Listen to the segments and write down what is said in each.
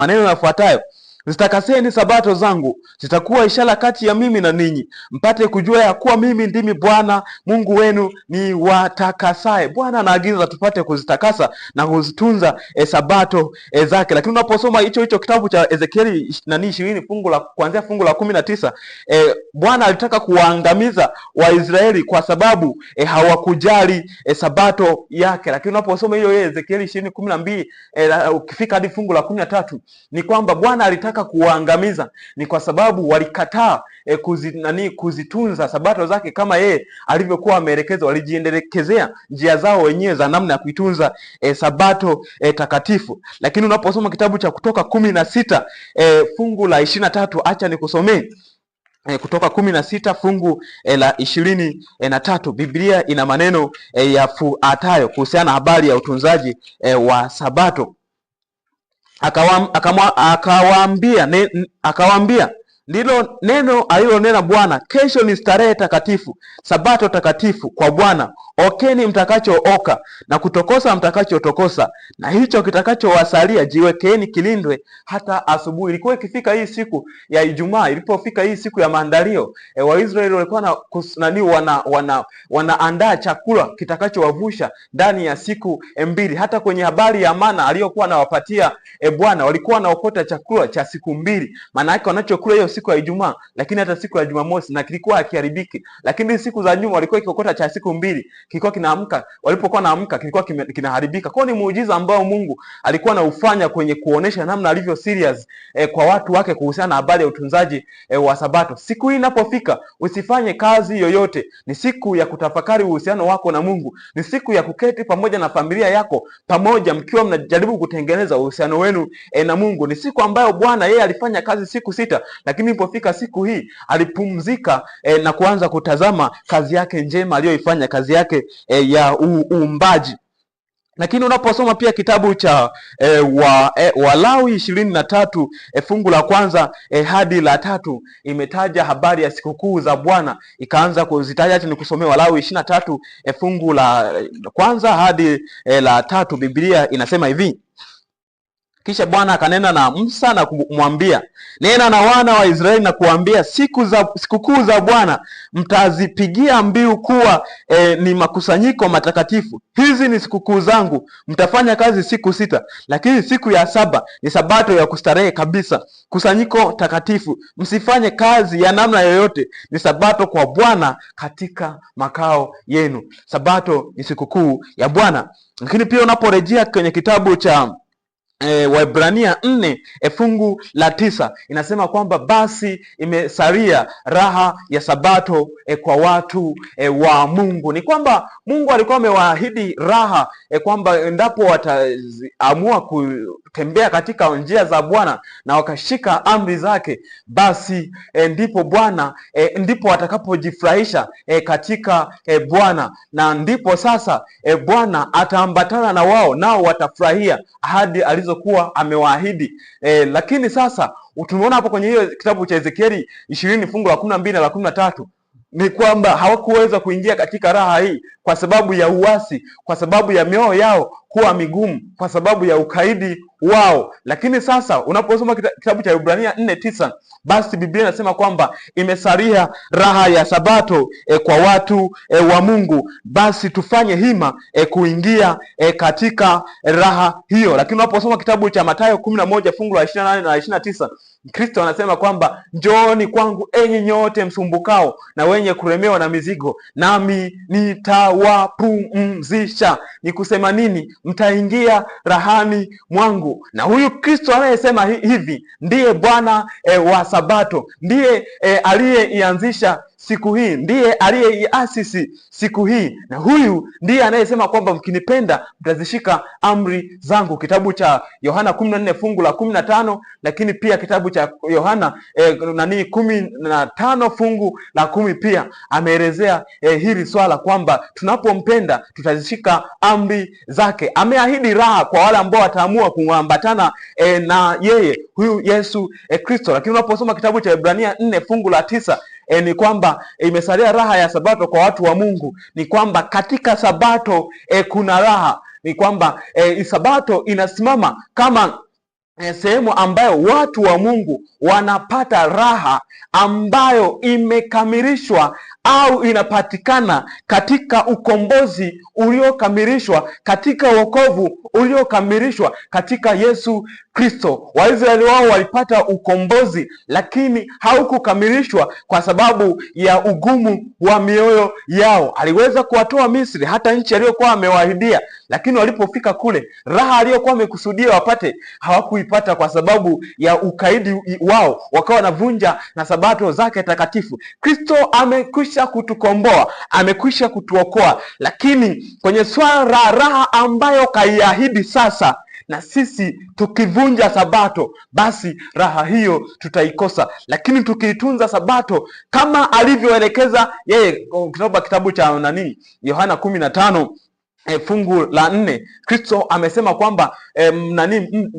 maneno yafuatayo: zitakaseni sabato zangu, zitakuwa ishara kati ya mimi na ninyi, mpate kujua ya kuwa mimi ndimi Bwana Mungu wenu ni watakasaye. Bwana anaagiza tupate kuzitakasa na kuzitunza sabato zake. Lakini unaposoma hicho kitabu cha Ezekieli 20 kuanzia fungu la 19, Bwana alitaka kuwaangamiza Waisraeli kwa sababu hawakujali sabato yake. Lakini unaposoma hiyo Ezekieli 20:12 ukifika hadi fungu la 13, ni kwamba Bwana alitaka kuwaangamiza ni kwa sababu walikataa kuzitunza sabato zake kama yeye alivyokuwa ameelekeza. Walijiendelekezea njia zao wenyewe za namna ya kuitunza sabato takatifu. Lakini unaposoma kitabu cha Kutoka 16 fungu la 23, acha nikusomee Kutoka 16 fungu la 23. Biblia ina maneno yafuatayo kuhusiana na habari ya utunzaji wa sabato. Akawaambia, ndilo neno alilonena Bwana, kesho ni starehe takatifu, sabato takatifu kwa Bwana. Okeni mtakachooka na kutokosa mtakachotokosa, na hicho kitakachowasalia jiwekeeni kilindwe hata asubuhi. Ilikuwa ikifika hii siku ya Ijumaa, ilipofika hii siku ya maandalio, Waisraeli walikuwa wanaandaa chakula kitakachowavusha ndani ya siku mbili. Hata kwenye habari ya mana aliyokuwa anawapatia Bwana, walikuwa wanaokota chakula cha siku mbili. Maana yake wanachokula hiyo siku ya Ijumaa, lakini hata siku ya Jumamosi, na kilikuwa hakiharibiki. Lakini siku za nyuma walikuwa ikokota cha siku mbili, kilikuwa kinaamka, walipokuwa naamka kilikuwa kinaharibika. Kwa ni muujiza ambao Mungu alikuwa anaufanya kwenye kuonesha namna alivyo serious kwa watu wake kuhusiana na habari ya utunzaji wa sabato. Siku hii inapofika, usifanye kazi yoyote. Ni siku ya kutafakari uhusiano wako na Mungu. Ni siku ya kuketi pamoja na familia yako pamoja, mkiwa mnajaribu kutengeneza uhusiano wenu na Mungu. Ni siku ambayo Bwana yeye alifanya kazi siku 6, lakini ilipofika siku hii alipumzika na kuanza kutazama kazi yake njema aliyoifanya, kazi yake ya uumbaji. Lakini unaposoma pia kitabu cha Walawi 23 fungu la 1 hadi la 3, imetaja habari ya sikukuu za Bwana, ikaanza kuzitaja. Acha nikusomee Walawi 23 fungu la 1 hadi la 3. Biblia inasema hivi: kisha Bwana akanena na Musa na kumwambia, nena na wana wa Israeli na kuambia, sikukuu za Bwana mtazipigia mbiu kuwa ni makusanyiko matakatifu. Hizi ni sikukuu zangu, mtafanya kazi siku 6, lakini siku ya 7 ni sabato ya kustarehe kabisa, kusanyiko takatifu. Msifanye kazi ya namna yoyote, ni sabato kwa Bwana katika makao yenu. Sabato ni sikukuu ya Bwana. Lakini pia unaporejea kwenye kitabu cha Waebrania 4 fungu la 9, inasema kwamba basi imesalia raha ya sabato kwa watu wa Mungu. Ni kwamba Mungu alikuwa amewaahidi raha kwamba endapo wataamua kutembea katika njia za Bwana na wakashika amri zake, basi ndipo Bwana ndipo watakapojifurahisha katika Bwana, na ndipo sasa Bwana ataambatana na wao, nao watafurahia ahadi alizokuwa amewaahidi. Lakini sasa tumeona hapo kwenye hiyo kitabu cha Ezekieli 20 fungu la 12 na la 13, ni kwamba hawakuweza kuingia katika raha hii kwa sababu ya uasi, kwa sababu ya mioyo yao kuwa migumu, kwa sababu ya ukaidi wao. Lakini sasa unaposoma kitabu cha Waebrania 4:9, basi Biblia inasema kwamba imesalia raha ya sabato kwa watu wa Mungu, basi tufanye hima kuingia katika raha hiyo. Lakini unaposoma kitabu cha Mathayo 11 fungu la 28 na 29, Kristo anasema kwamba njooni kwangu enyi nyote msumbukao na wenye kulemewa na mizigo, nami nitawapumzisha. Ni kusema nini? Mtaingia rahani mwangu. Na huyu Kristo anayesema hivi ndiye Bwana wa sabato, ndiye aliyeianzisha siku hii, ndiye aliyeiasisi siku hii, na huyu ndiye anayesema kwamba mkinipenda mtazishika amri zangu. Kitabu cha Yohana 14 fungu la 15, lakini pia kitabu cha Yohana 15 fungu la 10 pia ameelezea hili swala kwamba tunapompenda tutazishika amri zake. Ameahidi raha kwa wale ambao wataamua kuambatana na yeye, huyu Yesu Kristo. Lakini unaposoma kitabu cha Waebrania 4 fungu la 9, ni kwamba imesalia raha ya sabato kwa watu wa Mungu. Ni kwamba katika sabato kuna raha. Ni kwamba sabato inasimama kama sehemu ambayo watu wa Mungu wanapata raha ambayo imekamilishwa au inapatikana katika ukombozi uliokamilishwa, katika wokovu uliokamilishwa katika Yesu Kristo. Waisraeli wao walipata ukombozi, lakini haukukamilishwa kwa sababu ya ugumu wa mioyo yao. Aliweza kuwatoa Misri, hata nchi aliyokuwa amewaahidia, lakini walipofika kule, raha aliyokuwa amekusudia wapate hawakuipata kwa sababu ya ukaidi wao, wakawa wanavunja na sabato zake takatifu. Kristo amekwisha kutukomboa, amekwisha kutuokoa, lakini kwenye swala la raha ambayo kaiahidi sasa, na sisi tukivunja sabato, basi raha hiyo tutaikosa. Lakini tukiitunza sabato kama alivyoelekeza yeye, kitabu cha Yohana 15 fungu la 4, Kristo amesema kwamba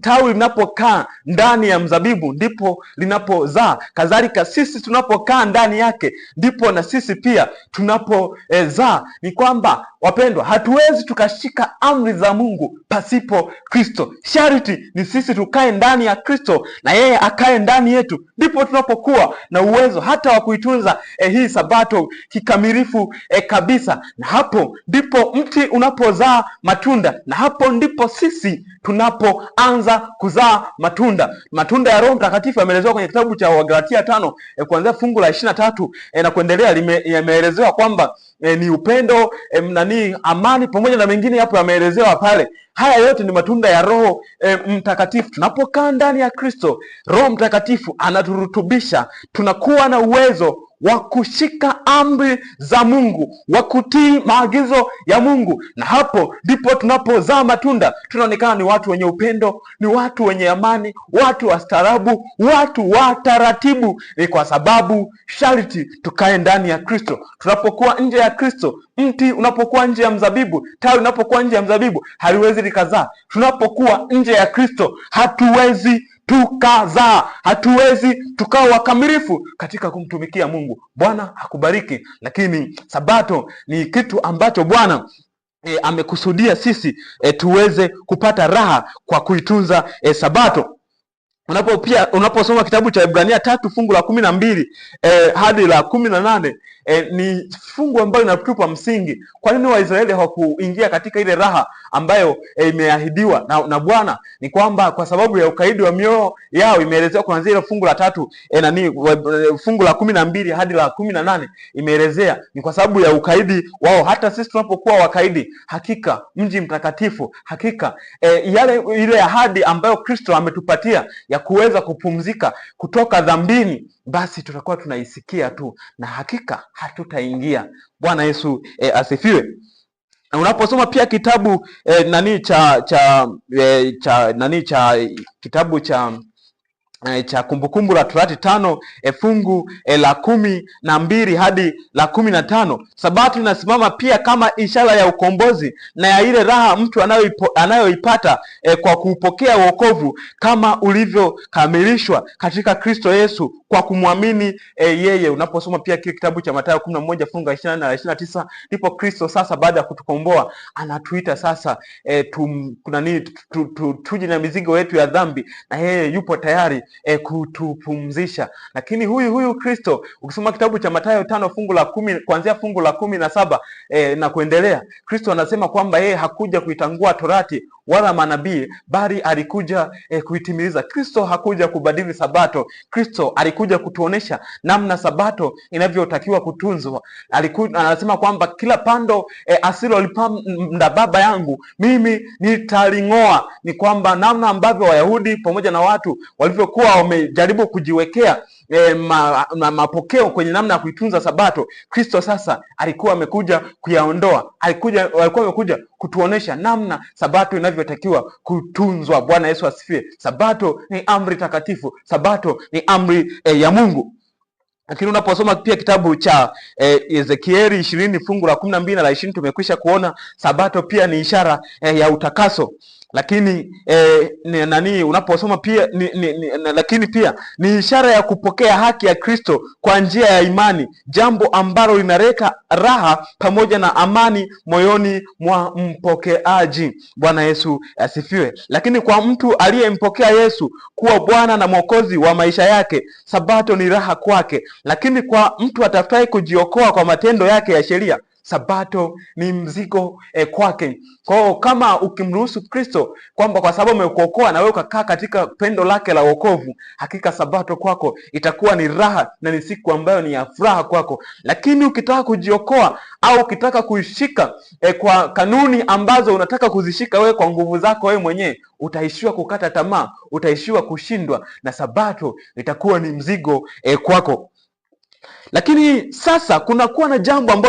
tawi linapokaa ndani ya mzabibu ndipo linapozaa, kadhalika sisi tunapokaa ndani yake ndipo na sisi pia tunapozaa. Ni kwamba wapendwa, hatuwezi tukashika amri za Mungu pasipo Kristo. Sharti ni sisi tukae ndani ya Kristo na yeye akae ndani yetu, ndipo tunapokuwa na uwezo hata wa kuitunza hii sabato kikamilifu kabisa, na hapo ndipo mti unapozaa matunda, na hapo ndipo sisi tunapoanza kuzaa matunda. Matunda ya Roho Mtakatifu yameelezewa kwenye kitabu cha Wagalatia 5 kuanzia fungu la 23 na kuendelea. Yameelezewa kwamba ni upendo, amani, pamoja na mengine hapo yameelezewa pale. Haya yote ni matunda ya Roho Mtakatifu. Tunapokaa ndani ya Kristo, Roho Mtakatifu anaturutubisha, tunakuwa na uwezo wa kushika amri za Mungu, wa kutii maagizo ya Mungu, na hapo ndipo tunapozaa matunda. Tunaonekana ni watu wenye upendo, ni watu wenye amani, watu wastaarabu, watu wa taratibu. Ni kwa sababu sharti tukae ndani ya Kristo. Tunapokuwa nje ya Kristo, mti unapokuwa nje ya mzabibu, tawi unapokuwa nje ya mzabibu, haliwezi likazaa. Tunapokuwa nje ya Kristo, hatuwezi tukazaa, hatuwezi tukawa wakamilifu katika kumtumikia Mungu. Bwana akubariki. Lakini sabato ni kitu ambacho Bwana amekusudia sisi tuweze kupata raha kwa kuitunza sabato. Unaposoma kitabu cha Ibrania 3 fungu la 12 hadi la 18, ni fungu ambayo inatupa msingi. Kwa nini Waisraeli hawakuingia katika ile raha ambayo imeahidiwa na Bwana? Ni kwamba kwa sababu ya ukaidi wa mioyo yao. Imeelezewa kuanzia ile fungu la 3 fungu la 12 hadi la 18, imeelezea ni kwa sababu ya ukaidi wao. Hata sisi tunapokuwa wakaidi, hakika mji mtakatifu, hakika ile ahadi ambayo Kristo ametupatia ya kuweza kupumzika kutoka dhambini, basi tutakuwa tunaisikia tu na hakika hatutaingia. Bwana Yesu asifiwe. Unaposoma pia kitabu kitabu cha Kumbukumbu la Torati 5 fungu la 12 hadi la 15, sabato inasimama pia kama ishara ya ukombozi na ya ile raha mtu anayoipata kwa kupokea wokovu kama ulivyokamilishwa katika Kristo Yesu kwa kumwamini yeye. Unaposoma pia kile kitabu cha Mathayo 11 fungu la 24 na 29, ndipo Kristo sasa baada ya kutukomboa anatuita sasa tuje na mizigo yetu ya dhambi, na yeye yupo tayari kutupumzisha. Lakini huyu Kristo, ukisoma kitabu cha Mathayo 5 fungu la 10 kuanzia fungu la 17 na kuendelea, Kristo anasema kwamba yeye hakuja kuitangua Torati wala manabii, bali alikuja kuitimiliza. Kristo hakuja kubadili sabato. Kristo alikuja kutuonesha namna sabato inavyotakiwa kutunzwa. Anasema kwamba kila pando asilolipanda Baba yangu mimi nitaling'oa. Ni kwamba namna ambavyo Wayahudi pamoja na watu walivyokuwa wamejaribu kujiwekea mapokeo kwenye namna ya kuitunza sabato, Kristo sasa alikuwa amekuja kuyaondoa. Alikuwa amekuja kutuonesha namna sabato inavyotakiwa kutunzwa. Bwana Yesu asifiwe. Sabato ni amri takatifu, sabato ni amri ya Mungu. Lakini unaposoma pia kitabu cha Ezekieli 20 fungu la 12 na la 20, tumekwisha kuona sabato pia ni ishara ya utakaso. lakini unaposoma pia lakini pia ni ishara ya kupokea haki ya Kristo kwa njia ya imani, jambo ambalo linaleta raha pamoja na amani moyoni mwa mpokeaji. Bwana Yesu asifiwe. Lakini kwa mtu aliyempokea Yesu kuwa Bwana na Mwokozi wa maisha yake, Sabato ni raha kwake. Lakini kwa mtu atafutaye kujiokoa kwa matendo yake ya sheria, Sabato ni mzigo kwake. Kwa kama ukimruhusu Kristo kwamba kwa sababu amekuokoa na wewe ukakaa katika pendo lake la wokovu, hakika Sabato kwako itakuwa ni raha na ni siku ambayo ni ya furaha kwako. Lakini ukitaka kujiokoa au ukitaka kuishika kwa kanuni ambazo unataka kuzishika wewe kwa nguvu zako wewe mwenyewe, utaishiwa kukata tamaa, utaishiwa kushindwa, na Sabato itakuwa ni mzigo kwako. Lakini sasa kunakuwa na jambo ambalo